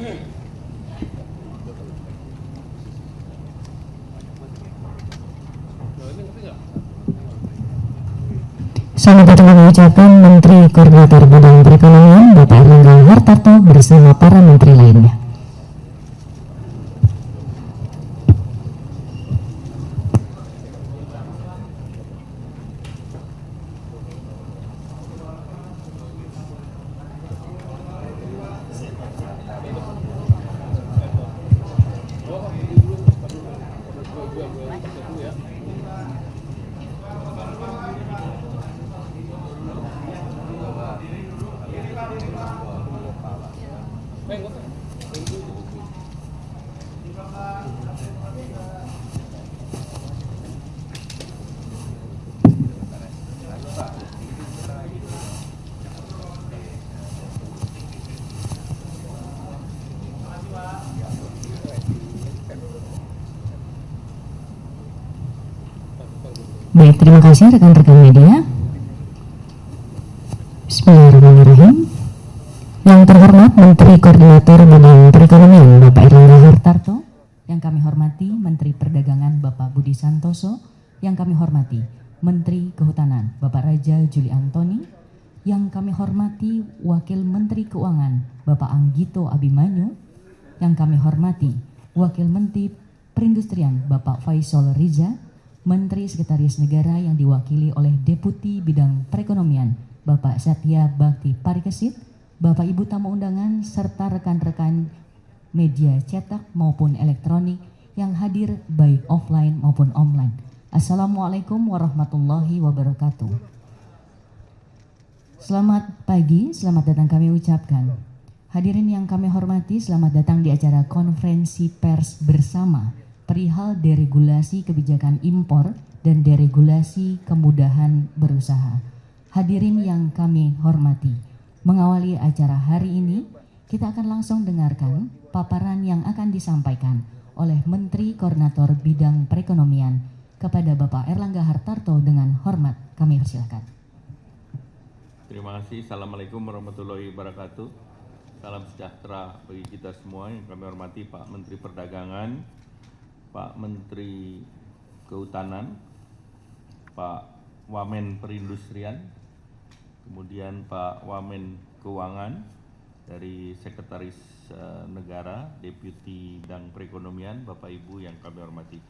Selamat datang kami ucapkan Menteri Koordinator Bidang Perekonomian Bapak Erlangga Hartarto bersama para menteri lainnya. Baik, terima kasih rekan-rekan media. Bismillahirrahmanirrahim. Yang terhormat Menteri Koordinator Bidang Perekonomian Bapak Erlangga Hartarto, yang kami hormati Menteri Perdagangan Bapak Budi Santoso, yang kami hormati Menteri Kehutanan Bapak Raja Juli Antoni, yang kami hormati Wakil Menteri Keuangan Bapak Anggito Abimanyu, yang kami hormati Wakil Menteri Perindustrian Bapak Faisal Riza, Menteri Sekretaris Negara yang diwakili oleh Deputi Bidang Perekonomian Bapak Satya Bakti Parikesit, Bapak Ibu tamu undangan serta rekan-rekan media cetak maupun elektronik yang hadir baik offline maupun online. Assalamualaikum warahmatullahi wabarakatuh. Selamat pagi, selamat datang kami ucapkan. Hadirin yang kami hormati, selamat datang di acara konferensi pers bersama perihal deregulasi kebijakan impor dan deregulasi kemudahan berusaha. Hadirin yang kami hormati, mengawali acara hari ini, kita akan langsung dengarkan paparan yang akan disampaikan oleh Menteri Koordinator Bidang Perekonomian kepada Bapak Erlangga Hartarto. Dengan hormat kami persilakan. Terima kasih. Assalamualaikum warahmatullahi wabarakatuh. Salam sejahtera bagi kita semua yang kami hormati Pak Menteri Perdagangan, Pak Menteri Kehutanan, Pak Wamen Perindustrian, kemudian Pak Wamen Keuangan dari Sekretaris Negara, Deputi Bidang Perekonomian, Bapak Ibu yang kami hormati.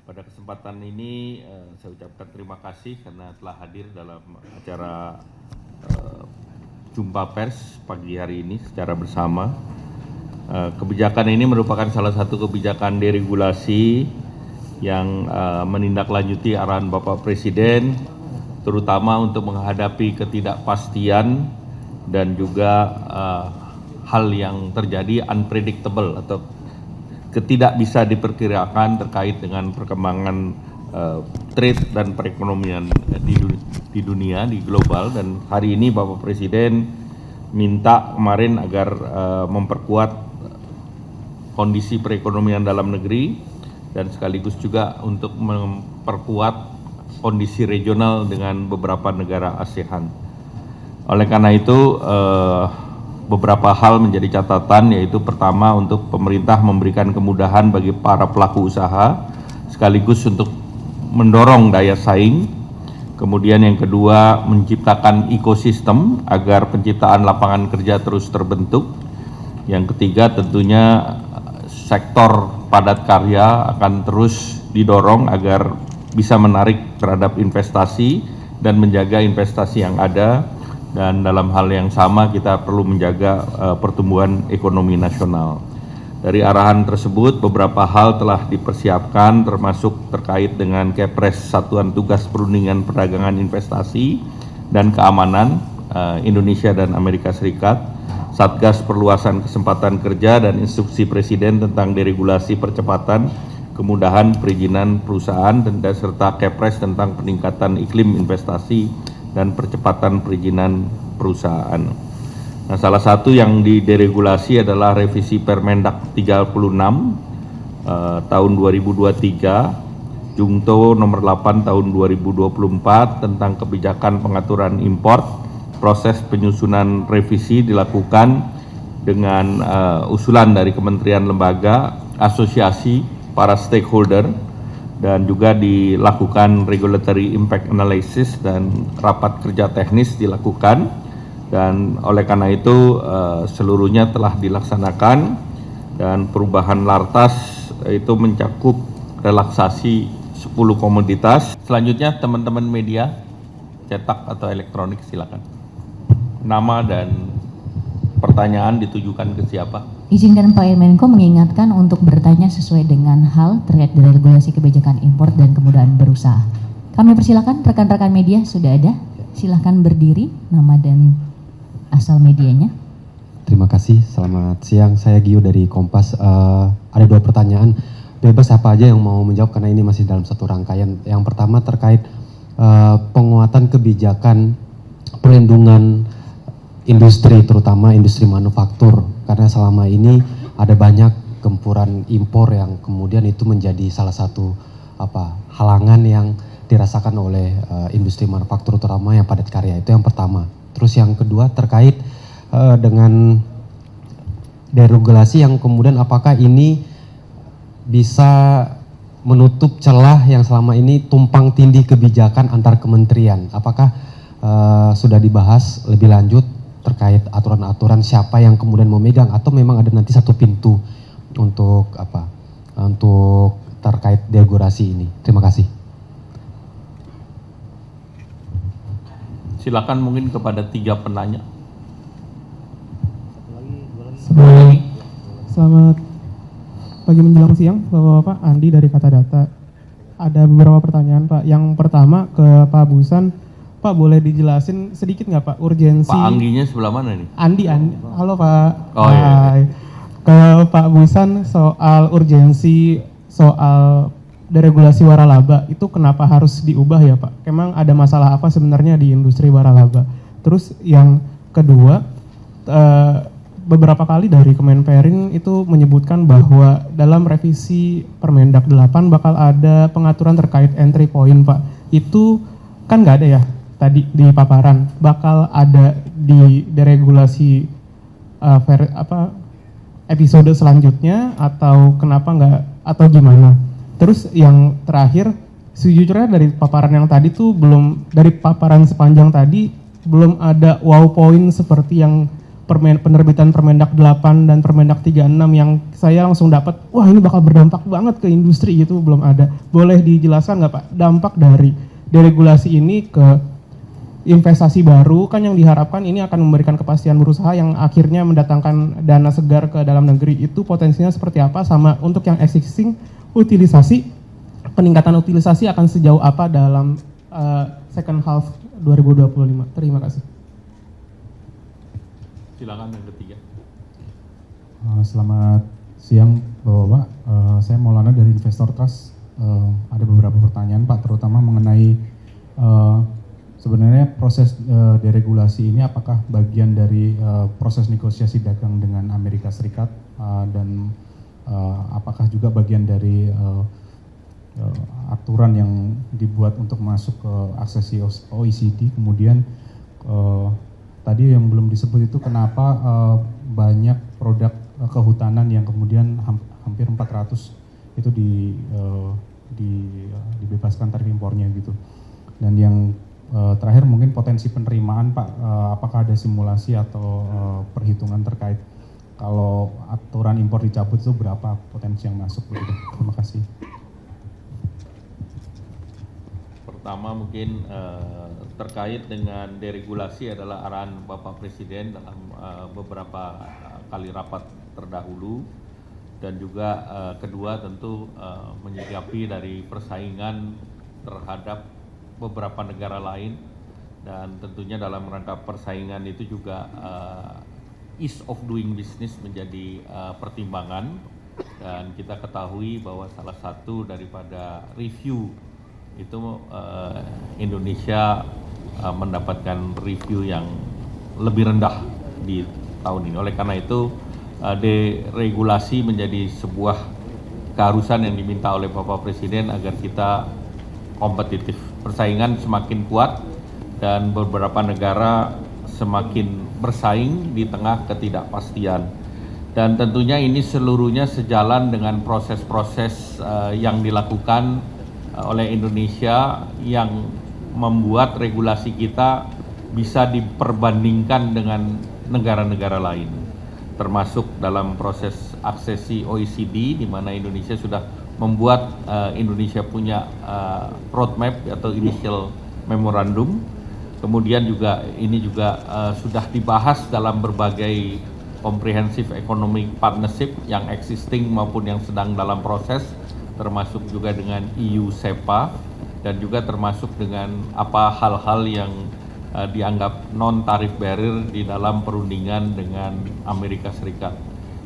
Pada kesempatan ini saya ucapkan terima kasih karena telah hadir dalam acara jumpa pers pagi hari ini secara bersama. Kebijakan ini merupakan salah satu kebijakan deregulasi yang menindaklanjuti arahan Bapak Presiden, terutama untuk menghadapi ketidakpastian dan juga hal yang terjadi unpredictable atau ketidak bisa diperkirakan terkait dengan perkembangan trade dan perekonomian di dunia, di global. Dan hari ini Bapak Presiden minta kemarin agar memperkuat kondisi perekonomian dalam negeri dan sekaligus juga untuk memperkuat kondisi regional dengan beberapa negara ASEAN. Oleh karena itu beberapa hal menjadi catatan, yaitu pertama untuk pemerintah memberikan kemudahan bagi para pelaku usaha sekaligus untuk mendorong daya saing. Kemudian yang kedua menciptakan ekosistem agar penciptaan lapangan kerja terus terbentuk. Yang ketiga tentunya sektor padat karya akan terus didorong agar bisa menarik terhadap investasi dan menjaga investasi yang ada. Dan dalam hal yang sama kita perlu menjaga pertumbuhan ekonomi nasional. Dari arahan tersebut beberapa hal telah dipersiapkan, termasuk terkait dengan Kepres Satuan Tugas Perundingan Perdagangan Investasi dan Keamanan Indonesia dan Amerika Serikat, Satgas Perluasan Kesempatan Kerja dan Instruksi Presiden tentang deregulasi percepatan kemudahan perizinan perusahaan dan serta Kepres tentang peningkatan iklim investasi dan percepatan perizinan perusahaan. Nah, salah satu yang dideregulasi adalah revisi Permendak 36 tahun 2023, Jungto nomor 8 tahun 2024 tentang kebijakan pengaturan impor. Proses penyusunan revisi dilakukan dengan usulan dari kementerian lembaga, asosiasi, para stakeholder, dan juga dilakukan regulatory impact analysis dan rapat kerja teknis dilakukan, dan oleh karena itu seluruhnya telah dilaksanakan dan perubahan lartas itu mencakup relaksasi 10 komoditas. Selanjutnya teman-teman media cetak atau elektronik silakan. Nama dan pertanyaan ditujukan ke siapa? Izinkan Pak Menko mengingatkan untuk bertanya sesuai dengan hal terkait dengan regulasi kebijakan impor dan kemudahan berusaha. Kami persilakan rekan-rekan media sudah ada. Silahkan berdiri, nama dan asal medianya. Terima kasih, selamat siang. Saya Gio dari Kompas. Ada 2 pertanyaan, bebas apa aja yang mau menjawab karena ini masih dalam satu rangkaian. Yang pertama terkait penguatan kebijakan perlindungan industri, terutama industri manufaktur, karena selama ini ada banyak gempuran impor yang kemudian itu menjadi salah satu halangan yang dirasakan oleh industri manufaktur, terutama yang padat karya. Itu yang pertama. Terus yang kedua terkait dengan deregulasi yang kemudian apakah ini bisa menutup celah yang selama ini tumpang tindih kebijakan antar kementerian. Apakah sudah dibahas lebih lanjut terkait aturan-aturan siapa yang kemudian memegang, atau memang ada nanti satu pintu untuk untuk terkait deregulasi ini? Terima kasih. Silakan mungkin kepada 3 penanya. Selamat pagi menjelang siang, Bapak-Bapak. Andi dari Kata Data. Ada beberapa pertanyaan, Pak. Yang pertama ke Pak Busan. Pak, boleh dijelasin sedikit nggak, Pak, urgensi? Pak Angginya sebelah mana nih? Andi. Halo, Pak. Oh, iya. Hai. Ke Pak Busan soal urgensi soal deregulasi waralaba itu kenapa harus diubah ya, Pak? Emang ada masalah apa sebenarnya di industri waralaba? Terus yang kedua, beberapa kali dari Kemenperin itu menyebutkan bahwa dalam revisi Permendak 8 bakal ada pengaturan terkait entry point, Pak. Itu kan nggak ada ya tadi di paparan, bakal ada di deregulasi episode selanjutnya atau kenapa nggak, atau gimana? Terus yang terakhir, sejujurnya dari paparan yang tadi tuh belum, dari paparan sepanjang tadi belum ada wow point seperti yang penerbitan Permendak 8 dan Permendak 36 yang saya langsung dapat, wah ini bakal berdampak banget ke industri, gitu, belum ada. Boleh dijelaskan nggak, Pak, dampak dari deregulasi ini ke investasi baru? Kan yang diharapkan ini akan memberikan kepastian berusaha yang akhirnya mendatangkan dana segar ke dalam negeri. Itu potensinya seperti apa? Sama untuk yang existing, utilisasi, peningkatan utilisasi akan sejauh apa dalam second half 2025? Terima kasih. Silakan yang ketiga. Selamat siang, Bapak-Bapak. Saya Maulana dari Investor Trust. Ada beberapa pertanyaan, Pak, terutama mengenai sebenarnya proses deregulasi ini apakah bagian dari proses negosiasi dagang dengan Amerika Serikat, dan apakah juga bagian dari aturan yang dibuat untuk masuk ke aksesi OECD. Kemudian tadi yang belum disebut itu kenapa banyak produk kehutanan yang kemudian hampir 400 itu dibebaskan tarif impornya gitu. Dan yang terakhir mungkin potensi penerimaan, Pak, apakah ada simulasi atau perhitungan terkait kalau aturan impor dicabut itu berapa potensi yang masuk begitu. Terima kasih. Pertama mungkin terkait dengan deregulasi adalah arahan Bapak Presiden dalam beberapa kali rapat terdahulu, dan juga kedua tentu menyikapi dari persaingan terhadap beberapa negara lain, dan tentunya dalam rangka persaingan itu juga ease of doing business menjadi pertimbangan. Dan kita ketahui bahwa salah satu daripada review itu Indonesia mendapatkan review yang lebih rendah di tahun ini. Oleh karena itu deregulasi menjadi sebuah keharusan yang diminta oleh Bapak Presiden agar kita kompetitif. Persaingan semakin kuat dan beberapa negara semakin bersaing di tengah ketidakpastian. Dan tentunya ini seluruhnya sejalan dengan proses-proses yang dilakukan oleh Indonesia yang membuat regulasi kita bisa diperbandingkan dengan negara-negara lain, termasuk dalam proses aksesi OECD di mana Indonesia sudah membuat Indonesia punya roadmap atau initial memorandum. Kemudian juga ini juga sudah dibahas dalam berbagai comprehensive economic partnership yang existing maupun yang sedang dalam proses, termasuk juga dengan EU SEPA dan juga termasuk dengan apa hal-hal yang dianggap non tarif barrier di dalam perundingan dengan Amerika Serikat.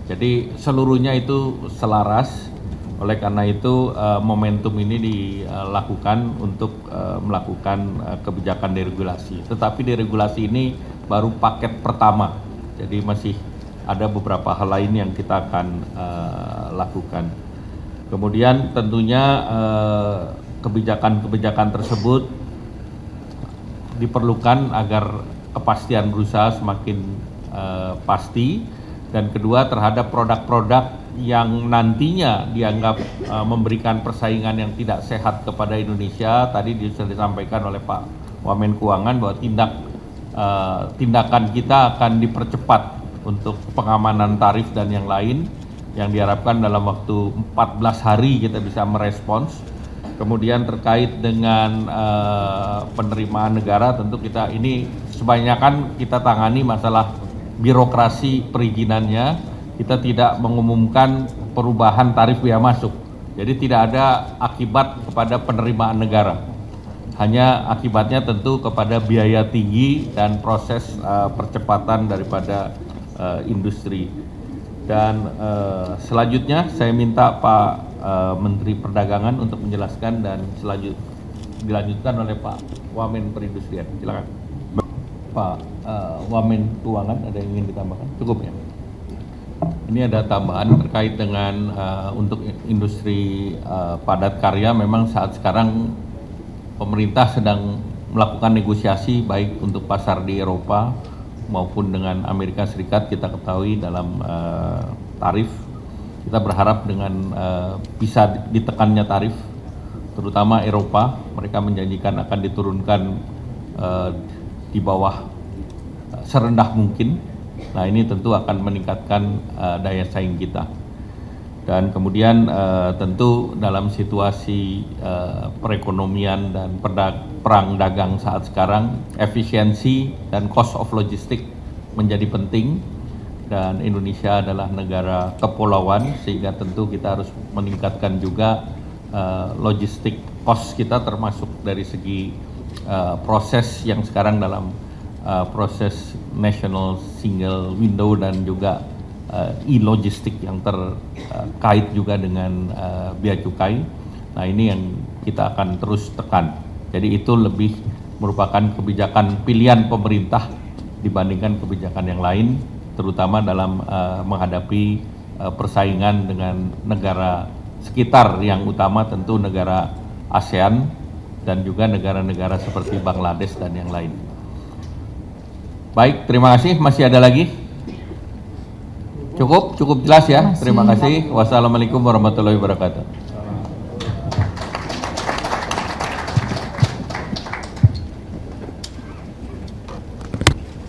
Jadi seluruhnya itu selaras. Oleh karena itu momentum ini dilakukan untuk melakukan kebijakan deregulasi. Tetapi deregulasi ini baru paket pertama. Jadi masih ada beberapa hal lain yang kita akan lakukan. Kemudian tentunya kebijakan-kebijakan tersebut diperlukan agar kepastian berusaha semakin pasti, dan kedua terhadap produk-produk yang nantinya dianggap memberikan persaingan yang tidak sehat kepada Indonesia. Tadi sudah disampaikan oleh Pak Wamen Keuangan bahwa tindakan kita akan dipercepat untuk pengamanan tarif dan yang lain, yang diharapkan dalam waktu 14 hari kita bisa merespons. Kemudian terkait dengan penerimaan negara, tentu kita ini kebanyakan kita tangani masalah birokrasi perizinannya. Kita tidak mengumumkan perubahan tarif biaya masuk. Jadi tidak ada akibat kepada penerimaan negara. Hanya akibatnya tentu kepada biaya tinggi dan proses percepatan daripada industri. Dan selanjutnya saya minta Pak Menteri Perdagangan untuk menjelaskan dan dilanjutkan oleh Pak Wamen Perindustrian. Silakan. Pak Wamen Keuangan, ada yang ingin ditambahkan? Cukup ya? Ini ada tambahan terkait dengan untuk industri padat karya. Memang saat sekarang pemerintah sedang melakukan negosiasi baik untuk pasar di Eropa maupun dengan Amerika Serikat. Kita ketahui dalam tarif, kita berharap dengan bisa ditekannya tarif, terutama Eropa, mereka menjanjikan akan diturunkan di bawah serendah mungkin. Nah ini tentu akan meningkatkan daya saing kita. Dan kemudian tentu dalam situasi perekonomian dan perang dagang saat sekarang, efisiensi dan cost of logistik menjadi penting. Dan Indonesia adalah negara kepulauan, sehingga tentu kita harus meningkatkan juga logistik cost kita, termasuk dari segi proses yang sekarang dalam proses National Single Window dan juga e-logistik yang terkait juga dengan bea cukai. Nah ini yang kita akan terus tekan. Jadi itu lebih merupakan kebijakan pilihan pemerintah dibandingkan kebijakan yang lain, terutama dalam menghadapi persaingan dengan negara sekitar, yang utama tentu negara ASEAN dan juga negara-negara seperti Bangladesh dan yang lain. Baik, terima kasih. Masih ada lagi? Cukup jelas ya. Terima kasih. Wassalamualaikum warahmatullahi wabarakatuh.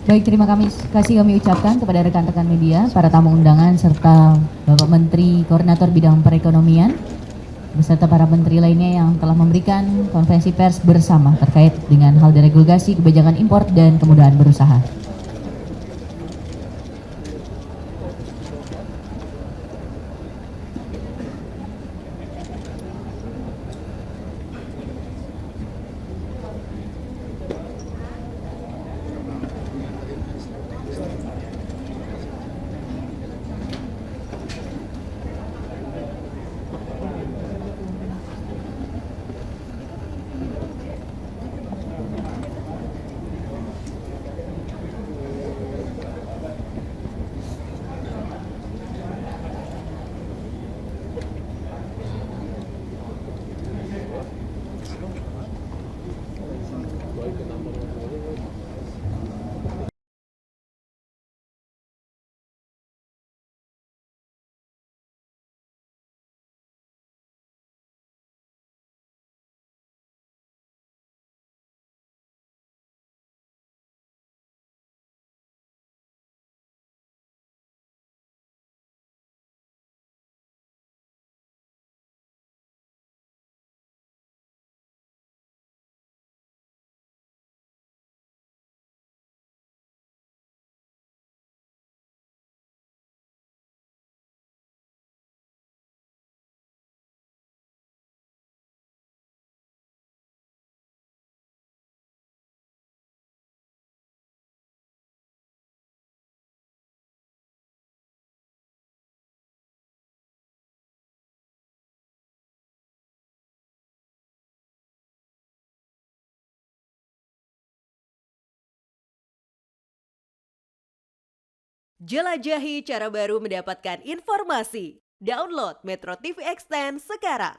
Baik, terima kasih kami ucapkan kepada rekan-rekan media, para tamu undangan, serta Bapak Menteri Koordinator Bidang Perekonomian, beserta para menteri lainnya yang telah memberikan konferensi pers bersama terkait dengan hal deregulasi, kebijakan impor, dan kemudahan berusaha. Jelajahi cara baru mendapatkan informasi. Download Metro TV Extend sekarang.